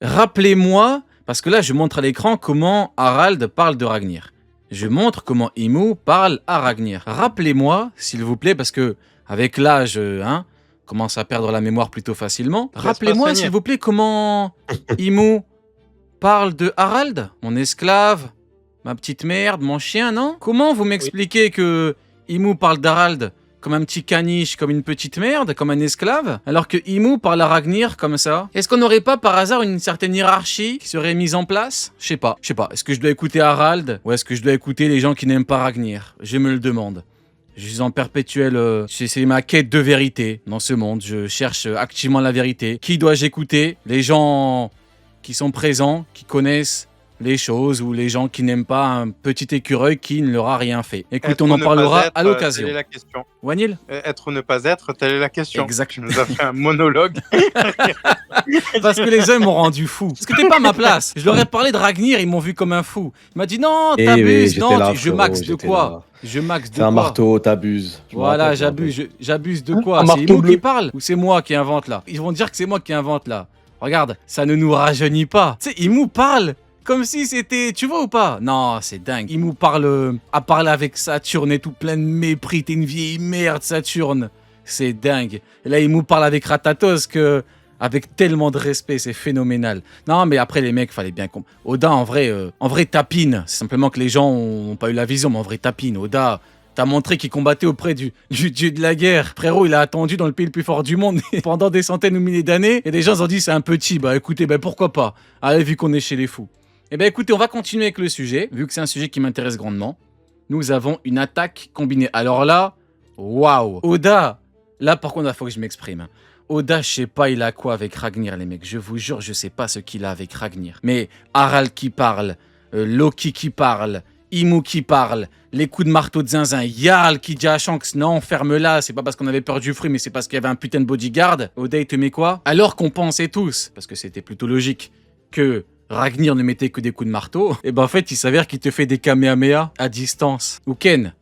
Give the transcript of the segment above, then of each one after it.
Rappelez-moi, parce que là, je montre à l'écran comment Harald parle de Ragnir. Je montre comment Imo parle à Ragnir. Rappelez-moi, s'il vous plaît, parce que avec l'âge, commence à perdre la mémoire plutôt facilement. Rappelez-moi, s'il vous plaît, comment Imo parle de Harald, mon esclave, ma petite merde, mon chien, non? Comment vous m'expliquez que Imo parle d'Harald comme un petit caniche, comme une petite merde, comme un esclave, alors que Imo parle à Ragnir comme ça? Est-ce qu'on n'aurait pas par hasard une certaine hiérarchie qui serait mise en place? Je sais pas. Est-ce que je dois écouter Harald ou est-ce que je dois écouter les gens qui n'aiment pas Ragnir? Je me le demande. Je suis en perpétuel... c'est ma quête de vérité dans ce monde. Je cherche activement la vérité. Qui dois-je écouter? Les gens qui sont présents, qui connaissent les choses, ou les gens qui n'aiment pas un petit écureuil qui ne leur a rien fait. Écoute, on en parlera à l'occasion. Telle est la question. Wanil? Être ou ne pas être, telle est la question. Exactement. Tu nous as fait un monologue. Parce que les hommes m'ont rendu fou. Parce que t'es pas à ma place. Je leur ai parlé de Ragnir, ils m'ont vu comme un fou. Il m'a dit non, t'abuses, non, je max de quoi? Je max de quoi? C'est un marteau, t'abuses. Voilà, j'abuse de quoi? C'est Imo qui parle ou c'est moi qui invente là? Ils vont dire que c'est moi qui invente là. Regarde, ça ne nous rajeunit pas. Tu sais, Imo parle comme si c'était... Tu vois ou pas? Non, c'est dingue. Imo parle... à parler avec Saturne et tout, plein de mépris. T'es une vieille merde, Saturne. C'est dingue. Et là, Imo parle avec Ratatos avec tellement de respect, c'est phénoménal. Non, mais après, les mecs, fallait bien... Oda, en vrai, tapine. C'est simplement que les gens n'ont pas eu la vision, mais en vrai, tapine. Oda... T'as montré qu'il combattait auprès du dieu de la guerre. Frérot, il a attendu dans le pays le plus fort du monde pendant des centaines ou milliers d'années. Et des gens se sont dit, c'est un petit. Bah écoutez, pourquoi pas? Allez, vu qu'on est chez les fous. Eh ben écoutez, on va continuer avec le sujet, vu que c'est un sujet qui m'intéresse grandement. Nous avons une attaque combinée. Alors là, waouh. Oda, là par contre, il faut que je m'exprime. Oda, je sais pas, il a quoi avec Ragnir, les mecs. Je vous jure, je sais pas ce qu'il a avec Ragnir. Mais Harald qui parle, Loki qui parle, Imo qui parle, les coups de marteau de zinzin, Jarl qui dit à Shanks, non, ferme-la, c'est pas parce qu'on avait peur du fruit, mais c'est parce qu'il y avait un putain de bodyguard. Oda, il te met quoi? Alors qu'on pensait tous, parce que c'était plutôt logique, que Ragnir ne mettait que des coups de marteau, et ben en fait, il s'avère qu'il te fait des kamehameha à distance. Ou Ken,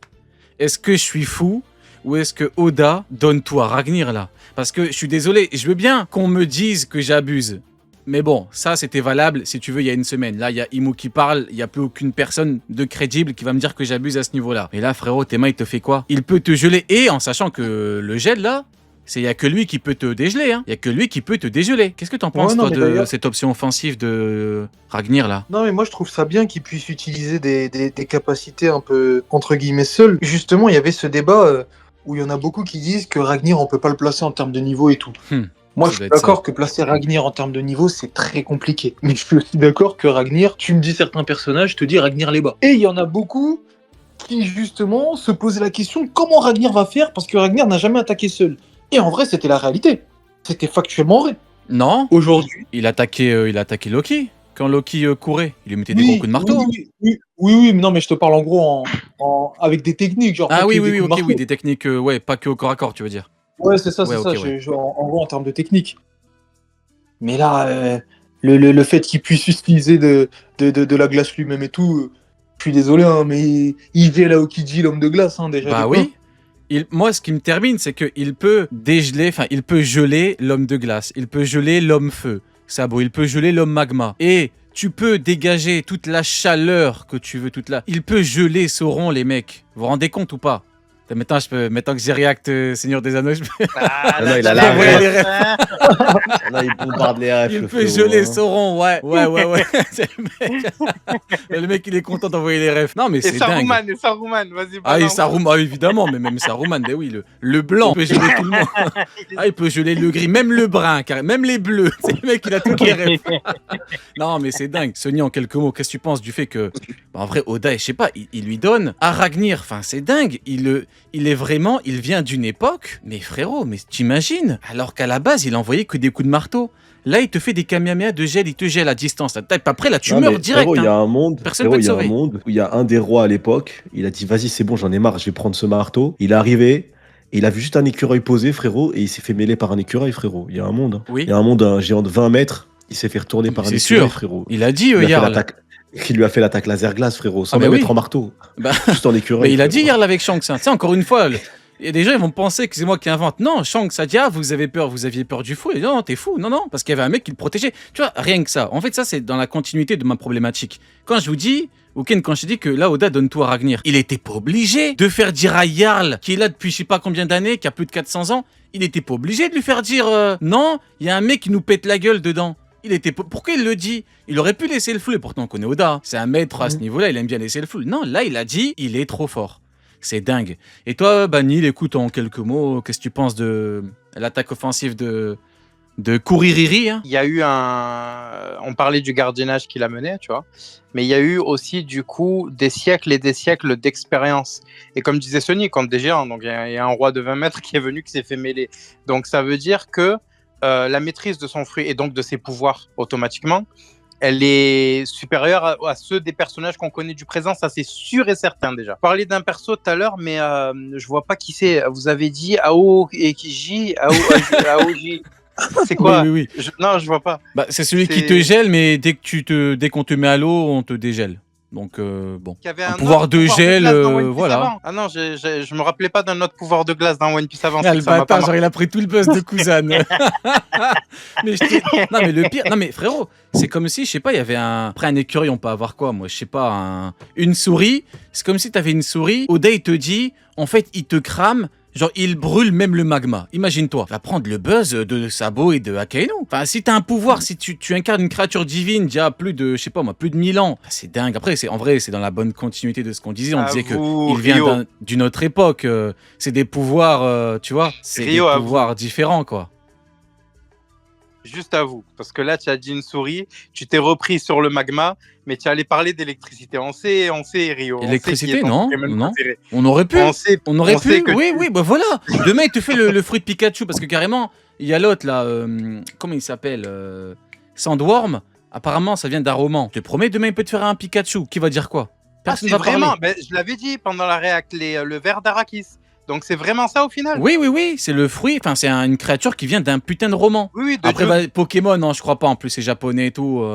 est-ce que je suis fou, ou est-ce que Oda donne tout à Ragnir là? Parce que je suis désolé, je veux bien qu'on me dise que j'abuse. Mais bon, ça c'était valable, si tu veux, il y a une semaine. Là, il y a Imo qui parle, il n'y a plus aucune personne de crédible qui va me dire que j'abuse à ce niveau-là. Et là, frérot, Théma, il te fait quoi? Il peut te geler, et en sachant que le gel, là, il n'y a que lui qui peut te dégeler. Il n'y a que lui qui peut te dégeler. Qu'est-ce que t'en penses, toi, de cette option offensive de Ragnir, là? Non, mais moi, je trouve ça bien qu'il puisse utiliser des capacités un peu, entre guillemets, seul. Justement, il y avait ce débat où il y en a beaucoup qui disent que Ragnir, on peut pas le placer en termes de niveau et tout. Moi, je suis d'accord que placer Ragnir en termes de niveau, c'est très compliqué. Mais je suis aussi d'accord que Ragnir, tu me dis certains personnages, je te dis Ragnir les bas. Et il y en a beaucoup qui, justement, se posaient la question comment Ragnir va faire parce que Ragnir n'a jamais attaqué seul. Et en vrai, c'était la réalité. C'était factuellement vrai. Non. Aujourd'hui. Il attaquait Loki. Quand Loki courait, il lui mettait des gros coups de marteau. Oui, mais non, mais je te parle en gros avec des techniques. Genre oui, des techniques, pas que au corps à corps, tu veux dire. Ouais, c'est ça, en gros, en termes de technique. Mais là, le fait qu'il puisse utiliser de la glace lui-même et tout, je suis désolé, mais il vient là Aokiji, l'homme de glace, déjà. Bah oui. Moi, ce qui me termine, c'est qu'il peut il peut geler l'homme de glace, il peut geler l'homme feu, Sabo, il peut geler l'homme magma. Et tu peux dégager toute la chaleur que tu veux, il peut geler Sauron, les mecs. Vous vous rendez compte ou pas? Maintenant que j'ai react Seigneur des Anneaux, je peux... non, il a la ref. Là, il bombarde les refs. Il peut geler Sauron, ouais. Le mec, il est content d'envoyer les refs. Non, mais c'est dingue. Et Saruman, vas-y. Ah, et Saruman, évidemment, mais même Saruman, oui, le blanc, il peut geler tout le monde. Ah, il peut geler le gris, même le brun, même les bleus. C'est le mec, il a toutes les refs. Non, mais c'est dingue. Sony, en quelques mots, qu'est-ce que tu penses du fait que, en vrai, Oda, je sais pas, il lui donne à Ragnir, c'est dingue. Il vient d'une époque, mais frérot, mais t'imagines? Alors qu'à la base, il envoyait que des coups de marteau. Là, il te fait des kamehameha de gel, il te gèle à distance. Après, là, tu meurs direct. Frérot, il y a un monde, personne peut te sauver. Il y a un monde où il y a un des rois à l'époque, il a dit, vas-y, c'est bon, j'en ai marre, je vais prendre ce marteau. Il est arrivé, il a vu juste un écureuil posé, frérot, et il s'est fait mêler par un écureuil, frérot. Il y a un monde. Oui. Il y a un monde, un géant de 20 mètres, il s'est fait retourner par un écureuil, frérot. Il a dit, Jarl. Qui lui a fait l'attaque laser glace, frérot, sans même être en marteau. Juste en écureuil. Mais il a dit Jarl avec Shanks. Encore une fois, Et des gens, ils vont penser que c'est moi qui invente. Non, Shanks a dit, ah, vous aviez peur du fou. Et non, t'es fou. Non, parce qu'il y avait un mec qui le protégeait. Tu vois, rien que ça. En fait, ça, c'est dans la continuité de ma problématique. Quand je vous dis, Ken, quand je dis que là, Oda donne tout à Ragnir, il était pas obligé de faire dire à Jarl, qui est là depuis je sais pas combien d'années, qui a plus de 400 ans, il était pas obligé de lui faire dire, non, il y a un mec qui nous pète la gueule dedans. Pourquoi il le dit? Il aurait pu laisser le flou, et pourtant on connaît Oda. C'est un maître à ce niveau-là, il aime bien laisser le flou. Non, là, il a dit, il est trop fort. C'est dingue. Et toi, Banil, écoute en quelques mots, qu'est-ce que tu penses de l'attaque offensive de Kuririrri, hein? Il y a eu on parlait du gardiennage qu'il a mené, tu vois, mais il y a eu aussi du coup des siècles et des siècles d'expérience. Et comme disait Sony, contre des géants, donc il y a un roi de 20 mètres qui est venu, qui s'est fait mêler. Donc ça veut dire que la maîtrise de son fruit et donc de ses pouvoirs automatiquement, elle est supérieure à ceux des personnages qu'on connaît du présent, ça c'est sûr et certain déjà. Parler d'un perso tout à l'heure, mais je vois pas qui c'est. Vous avez dit Aoji. C'est quoi? Oui. Non, je vois pas. Bah, c'est celui qui te gèle, mais dès qu'on te met à l'eau, on te dégèle. Donc bon, un pouvoir de gel, voilà. Ah non, je me rappelais pas d'un autre pouvoir de glace dans One Piece avant. Ah, le bâtard, genre il a pris tout le buzz de Kuzan. Non mais le pire, non mais frérot, c'est comme si, je sais pas, il y avait après un écureuil, on peut avoir quoi, moi, je sais pas, une souris. C'est comme si t'avais une souris. Oda il te dit, en fait, il te crame. Genre, il brûle même le magma. Imagine-toi. Va prendre le buzz de Sabo et de Akainu. Enfin, si t'as un pouvoir, si tu incarnes une créature divine d'il y a plus de, je sais pas moi, plus de 1000 ans, c'est dingue. Après, en vrai, c'est dans la bonne continuité de ce qu'on disait. On disait qu'il vient d'une autre époque. C'est des pouvoirs, tu vois, c'est des pouvoirs différents, quoi. Juste à vous, parce que là, tu as dit une souris, tu t'es repris sur le magma, mais tu allais parler d'électricité. On sait, Rio. Électricité, non. On aurait pu. On aurait pu. Oui, bah voilà. Demain, il te fait le fruit de Pikachu, parce que carrément, il y a l'autre là, comment il s'appelle, Sandworm. Apparemment, ça vient d'un roman. Je te promets, demain, il peut te faire un Pikachu. Qui va dire quoi? Personne va vraiment. Ben, je l'avais dit pendant la réact, le ver d'Arrakis. Donc c'est vraiment ça au final. Oui, c'est le fruit, enfin c'est une créature qui vient d'un putain de roman. Oui, après Pokémon, non, je crois pas, en plus c'est japonais et tout.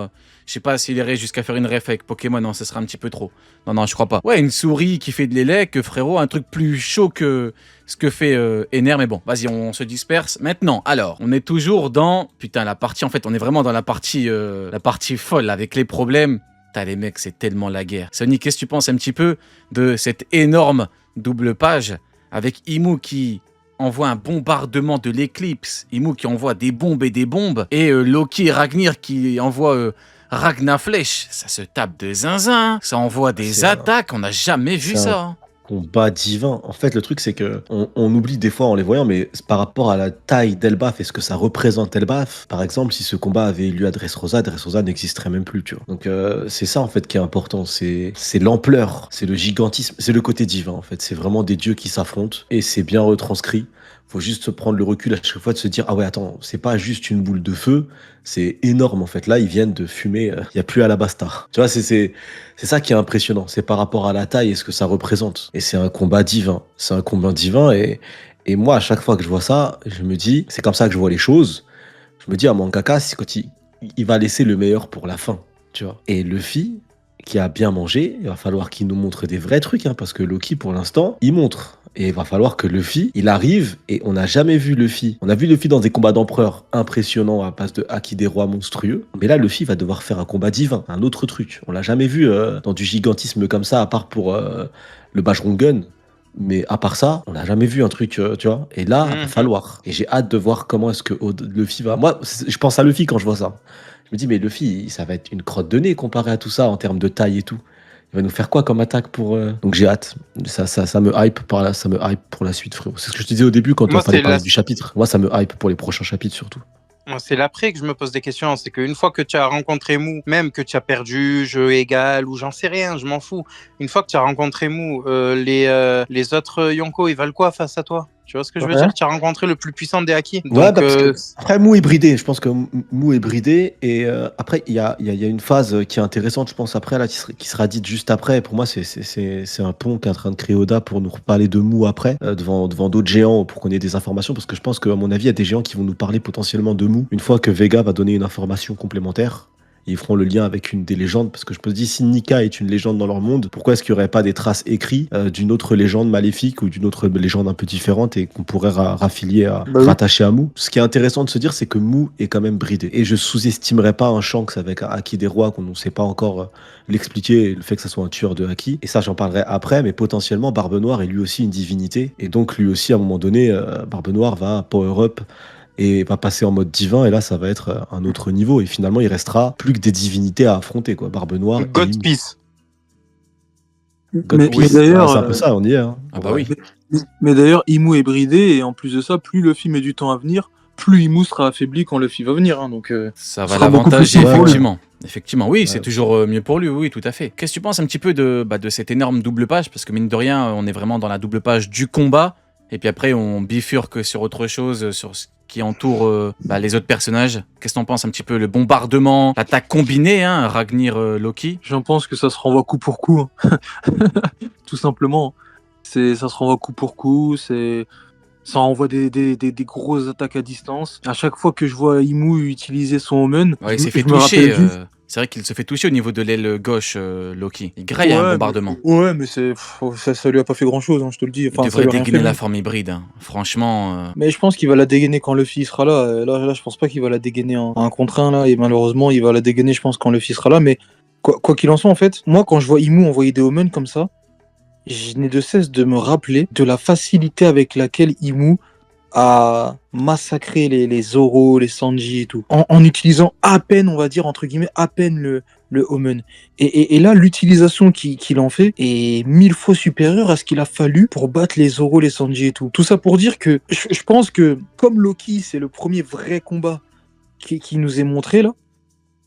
Je sais pas s'il irait jusqu'à faire une ref avec Pokémon, non, ça sera un petit peu trop. Non, je crois pas. Ouais, une souris qui fait de l'élec, frérot, un truc plus chaud que ce que fait Ener, mais bon, vas-y, on se disperse. Maintenant, alors, on est toujours dans, putain, la partie, en fait, on est vraiment dans la partie folle, avec les problèmes. Putain, les mecs, c'est tellement la guerre. Sony, qu'est-ce que tu penses un petit peu de cette énorme double page avec Imu qui envoie un bombardement de l'éclipse, Imu qui envoie des bombes, et Loki et Ragnir qui envoient Ragnaflèche. Ça se tape de zinzin, ça envoie des attaques, on n'a jamais vu ça. Combat divin. En fait, le truc, c'est que on oublie des fois en les voyant, mais par rapport à la taille d'Elbaf et ce que ça représente Elbaf, par exemple, si ce combat avait eu lieu à Dressrosa n'existerait même plus, tu vois. Donc, c'est ça, en fait, qui est important. C'est l'ampleur, c'est le gigantisme, c'est le côté divin, en fait. C'est vraiment des dieux qui s'affrontent et c'est bien retranscrit. Faut juste prendre le recul à chaque fois de se dire, ah ouais, attends, c'est pas juste une boule de feu, c'est énorme, en fait. Là, ils viennent de fumer, il y a plus Alabasta. Tu vois, c'est ça qui est impressionnant. C'est par rapport à la taille et ce que ça représente. Et c'est un combat divin. C'est un combat divin et moi, à chaque fois que je vois ça, je me dis, c'est comme ça que je vois les choses. Je me dis, à mangaka, c'est quand il va laisser le meilleur pour la fin, tu vois. Et Luffy, qui a bien mangé, il va falloir qu'il nous montre des vrais trucs, hein, parce que Loki, pour l'instant, il montre. Et il va falloir que Luffy, il arrive, et on n'a jamais vu Luffy. On a vu Luffy dans des combats d'empereur impressionnants à base de haki des rois monstrueux. Mais là, Luffy va devoir faire un combat divin, un autre truc. On l'a jamais vu dans du gigantisme comme ça, à part pour le Bajrongun. Mais à part ça, on n'a jamais vu un truc, tu vois. Et là, il va falloir. Et j'ai hâte de voir comment est-ce que Luffy va... Moi, je pense à Luffy quand je vois ça. Je me dis, mais Luffy, ça va être une crotte de nez comparé à tout ça en termes de taille et tout. Il va nous faire quoi comme attaque pour... Donc j'ai hâte. Ça me hype ça me hype pour la suite, frérot. C'est ce que je te disais au début quand on parlait du chapitre. Moi, ça me hype pour les prochains chapitres surtout. C'est l'après que je me pose des questions. C'est qu'une fois que tu as rencontré Mou, même que tu as perdu, jeu égal, ou j'en sais rien, je m'en fous. Une fois que tu as rencontré Mou, les autres Yonko, ils valent quoi face à toi? Tu vois ce que je veux dire? Tu as rencontré le plus puissant des Haki. Ouais, parce que après, Mou est bridé. Je pense que Mou est bridé. Et après, il y a une phase qui est intéressante, je pense, après, là, qui sera dite juste après. Pour moi, c'est un pont qui est en train de créer Oda pour nous reparler de Mou après, devant d'autres géants, pour qu'on ait des informations. Parce que je pense qu'à mon avis, il y a des géants qui vont nous parler potentiellement de Mou. Une fois que Vega va donner une information complémentaire. ils feront le lien avec une des légendes, parce que je me dis, si Nika est une légende dans leur monde, pourquoi est-ce qu'il n'y aurait pas des traces écrites d'une autre légende maléfique ou d'une autre légende un peu différente et qu'on pourrait rattacher à Mu. Ce qui est intéressant de se dire, c'est que Mu est quand même bridé. Et je sous-estimerais pas un Shanks avec un Haki des rois qu'on ne sait pas encore l'expliquer, le fait que ça soit un tueur de Haki. Et ça, j'en parlerai après, mais potentiellement, Barbe Noire est lui aussi une divinité. Et donc, lui aussi, à un moment donné, Barbe Noire va power up et va passer en mode divin, et là ça va être un autre niveau, et finalement il restera plus que des divinités à affronter, quoi. Barbe Noire. God Peace. Mais d'ailleurs, c'est un peu ça, on y est. Hein. Ah bah oui. Mais d'ailleurs, Imu est bridé, et en plus de ça, plus Luffy met du temps à venir, plus Imu sera affaibli quand Luffy va venir. Hein, donc, ça va l'avantager, effectivement. Effectivement, oui, Ouais. c'est toujours mieux pour lui, oui, tout à fait. Qu'est-ce que tu penses un petit peu de cette énorme double page? Parce que mine de rien, on est vraiment dans la double page du combat, et puis après on bifurque sur autre chose, sur ce qui entoure les autres personnages. Qu'est-ce que t'en penses un petit peu? Le bombardement, l'attaque combinée, hein, Ragnir Loki. j'en pense que ça se renvoie coup pour coup. Hein. Tout simplement. Ça se renvoie coup pour coup, ça envoie des grosses attaques à distance. À chaque fois que je vois Imu utiliser son Omen, Ouais, il s'est je fait me rappelle toucher. juste- C'est vrai qu'il se fait toucher au niveau de l'aile gauche, Loki. Il graille à un bombardement. Ouais, mais ça lui a pas fait grand chose, je te le dis. Il Enfin, ça devrait lui a rien dégainer fait, la lui. forme hybride, hein. Franchement. Mais je pense qu'il va la dégainer quand Luffy sera là. Là, je pense pas qu'il va la dégainer en 1 contre 1 là. Et malheureusement, il va la dégainer, je pense, quand Luffy sera là. Mais quoi qu'il en soit, en fait, moi, quand je vois Imu envoyer des Omen comme ça, je n'ai de cesse de me rappeler de la facilité avec laquelle Imu a massacré les Zoro, les Sanji et tout, en utilisant à peine, on va dire, entre guillemets, à peine le Omen. Et là, l'utilisation qu'il en fait est 1000 fois supérieure à ce qu'il a fallu pour battre les Zoro, les Sanji et tout. Tout ça pour dire que je pense que, comme Loki, c'est le premier vrai combat qui nous est montré là,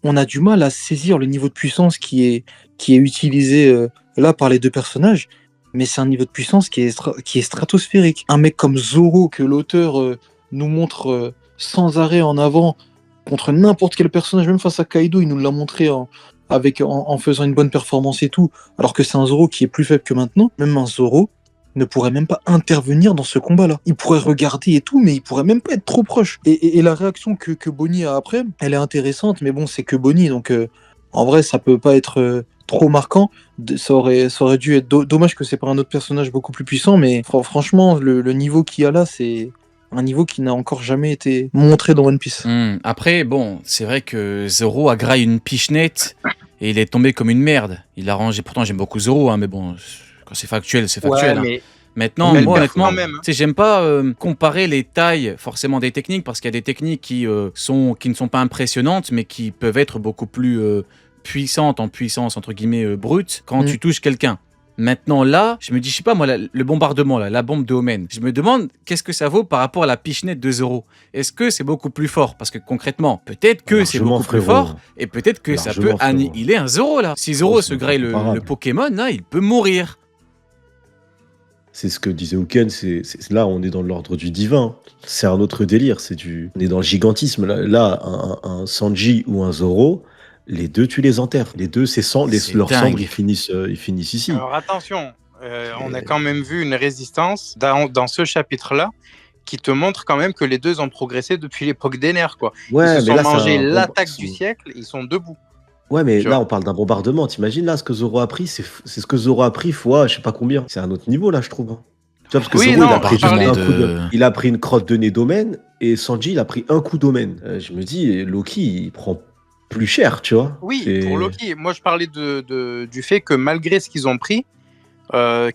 on a du mal à saisir le niveau de puissance qui est utilisé là par les deux personnages. Mais c'est un niveau de puissance qui est stratosphérique. Un mec comme Zoro, que l'auteur nous montre sans arrêt en avant, contre n'importe quel personnage, même face à Kaido, il nous l'a montré en faisant une bonne performance et tout, alors que c'est un Zoro qui est plus faible que maintenant. Même un Zoro ne pourrait même pas intervenir dans ce combat-là. Il pourrait regarder et tout, mais il pourrait même pas être trop proche. Et la réaction que Bonnie a après, elle est intéressante, mais bon, c'est que Bonnie, donc en vrai, ça peut pas être trop marquant. Ça aurait dû être dommage que c'est pas un autre personnage beaucoup plus puissant, mais franchement, le niveau qu'il y a là, c'est un niveau qui n'a encore jamais été montré dans One Piece. Après, bon, c'est vrai que Zoro a graillé une pichenette et il est tombé comme une merde. Il a rangé. Pourtant, j'aime beaucoup Zoro, hein, mais bon, quand c'est factuel, c'est factuel. Ouais, mais Maintenant, elle moi, perd honnêtement, quand même, hein. tu sais, j'aime pas comparer les tailles forcément des techniques, parce qu'il y a des techniques qui ne sont pas impressionnantes, mais qui peuvent être beaucoup plus puissantes, en puissance entre guillemets brute, quand tu touches quelqu'un. Maintenant là, je me dis, je sais pas moi, le bombardement, là, la bombe de Omen, je me demande qu'est-ce que ça vaut par rapport à la pichenette de Zoro. Est-ce que c'est beaucoup plus fort? Parce que concrètement, peut-être que c'est beaucoup plus fort, et peut-être que ça peut annihiler un Zoro là. Si Zoro se graille le Pokémon, là, il peut mourir. C'est ce que disait Houken, là on est dans l'ordre du divin, c'est un autre délire, on est dans le gigantisme. Là un Sanji ou un Zoro, les deux tu les enterres, les deux leurs cendres ils finissent ici. Alors attention, on a quand même vu une résistance dans ce chapitre-là qui te montre quand même que les deux ont progressé depuis l'époque des nerfs, quoi. Ouais, ils se sont mangé l'attaque du siècle, ils sont debout. Ouais, mais là, on parle d'un bombardement. T'imagines, là, ce que Zoro a pris, c'est ce que Zoro a pris fois, je sais pas combien. C'est un autre niveau, là, je trouve. Tu vois, parce que Zoro, il a pris une crotte de nez d'Omen, et Sanji, il a pris un coup d'Omen. Je me dis, Loki, il prend plus cher, tu vois. Oui, pour Loki. Moi, je parlais du fait que malgré ce qu'ils ont pris,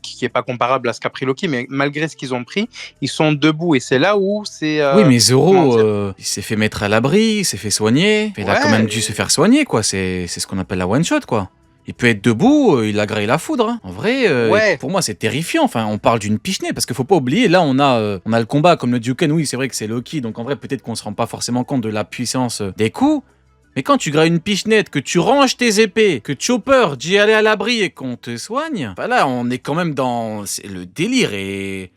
qui est pas comparable à ce qu'a pris Loki, mais malgré ce qu'ils ont pris, ils sont debout, et c'est là où c'est... oui, mais Zoro, il s'est fait mettre à l'abri, il s'est fait soigner, il a quand même dû se faire soigner, quoi. C'est ce qu'on appelle la one-shot, quoi. Il peut être debout, il a graillé la foudre, hein. En vrai, pour moi, c'est terrifiant. Enfin, on parle d'une pichenette, parce qu'il faut pas oublier, là, on a le combat, comme le Duken, oui, c'est vrai que c'est Loki, donc en vrai, peut-être qu'on se rend pas forcément compte de la puissance des coups. Mais quand tu grailles une pichenette, que tu ranges tes épées, que Chopper dit aller à l'abri et qu'on te soigne, bah là, on est quand même dans... Le délire est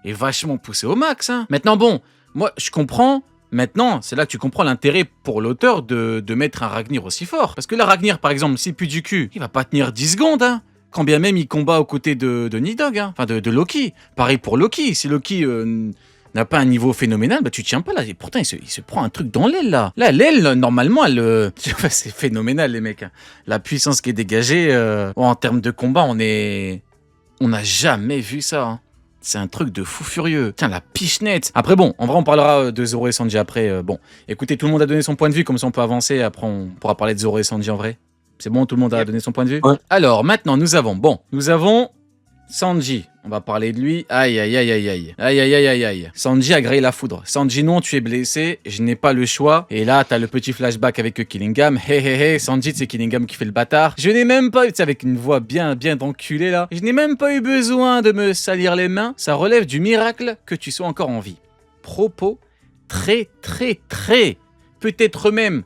vachement poussé au max, hein. Maintenant, bon, moi, je comprends... Maintenant, c'est là que tu comprends l'intérêt pour l'auteur de mettre un Ragnir aussi fort. Parce que là, Ragnir, par exemple, s'il pue du cul, il va pas tenir 10 secondes, hein. Quand bien même il combat aux côtés de Nidog, hein. Enfin de Loki. Pareil pour Loki. Si Loki... n'a pas un niveau phénoménal, bah tu tiens pas là. Et pourtant, il se prend un truc dans l'aile là. Là, l'aile, normalement, c'est phénoménal, les mecs. La puissance qui est dégagée, en termes de combat, on n'a jamais vu ça. Hein. C'est un truc de fou furieux. Tiens, la pichenette. Après, bon, en vrai, on parlera de Zoro et Sanji après. Bon, écoutez, tout le monde a donné son point de vue, comme ça on peut avancer. Après, on pourra parler de Zoro et Sanji en vrai. C'est bon, tout le monde a donné son point de vue? Ouais. Alors, maintenant, nous avons Sanji. On va parler de lui. Aïe, aïe, aïe, aïe, aïe. Aïe, aïe, aïe, aïe, aïe. Sanji a grillé la foudre. Sanji, non, tu es blessé. Je n'ai pas le choix. Et là, t'as le petit flashback avec Killingham. Hé, hé, hé. Sanji, c'est Killingham qui fait le bâtard. Je n'ai même pas eu, tu sais, avec une voix bien d'enculé là. Je n'ai même pas eu besoin de me salir les mains. Ça relève du miracle que tu sois encore en vie. Propos très, très, très, peut-être même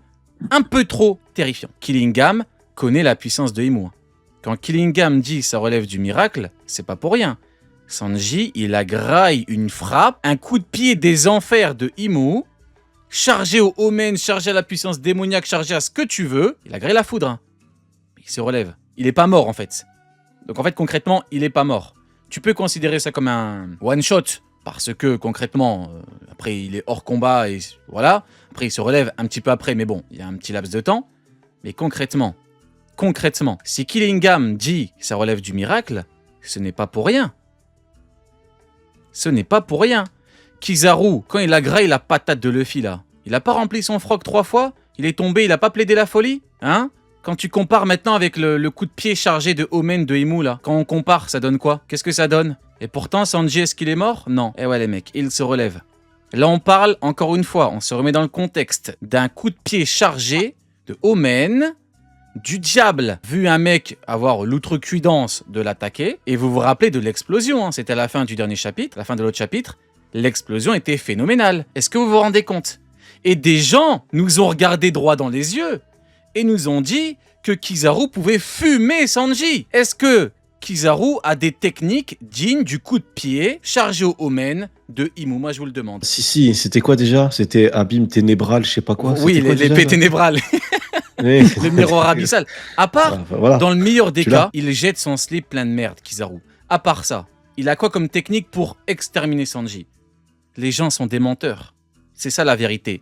un peu trop terrifiant. Killingham connaît la puissance de Imu. Quand Killingham dit ça relève du miracle, c'est pas pour rien. Sanji, il a graille une frappe, un coup de pied des enfers de Imu, chargé au Omen, chargé à la puissance démoniaque, chargé à ce que tu veux. Il a grillé la foudre. Hein. Il se relève. Il est pas mort en fait. Donc en fait concrètement, il est pas mort. Tu peux considérer ça comme un one shot parce que concrètement, après il est hors combat et voilà. Après il se relève un petit peu après, mais bon, il y a un petit laps de temps. Mais concrètement, si Killingham dit que ça relève du miracle, ce n'est pas pour rien. Ce n'est pas pour rien. Kizaru, quand il a graillé la patate de Luffy là, il a pas rempli son froc 3 fois? Il est tombé, il a pas plaidé la folie? Hein? Quand tu compares maintenant avec le coup de pied chargé de Omen de Imu là, quand on compare, ça donne quoi? Qu'est-ce que ça donne? Et pourtant, Sanji, est-ce qu'il est mort? Non. Eh ouais les mecs, il se relève. Là on parle, encore une fois, on se remet dans le contexte d'un coup de pied chargé de Omen, du diable, vu un mec avoir l'outrecuidance de l'attaquer, et vous vous rappelez de l'explosion, hein, c'était à la fin du dernier chapitre, la fin de l'autre chapitre, l'explosion était phénoménale. Est-ce que vous vous rendez compte? Et des gens nous ont regardé droit dans les yeux, et nous ont dit que Kizaru pouvait fumer Sanji. Est-ce que Kizaru a des techniques dignes du coup de pied chargé au Omen de Imu? Moi je vous le demande. Si, c'était quoi déjà? C'était abîme ténébral, je sais pas quoi. Oui, l'épée ténébrale. Le miroir abyssal. À part, voilà. dans le meilleur des cas, il jette son slip plein de merde, Kizaru. À part ça, il a quoi comme technique pour exterminer Sanji? Les gens sont des menteurs. C'est ça la vérité.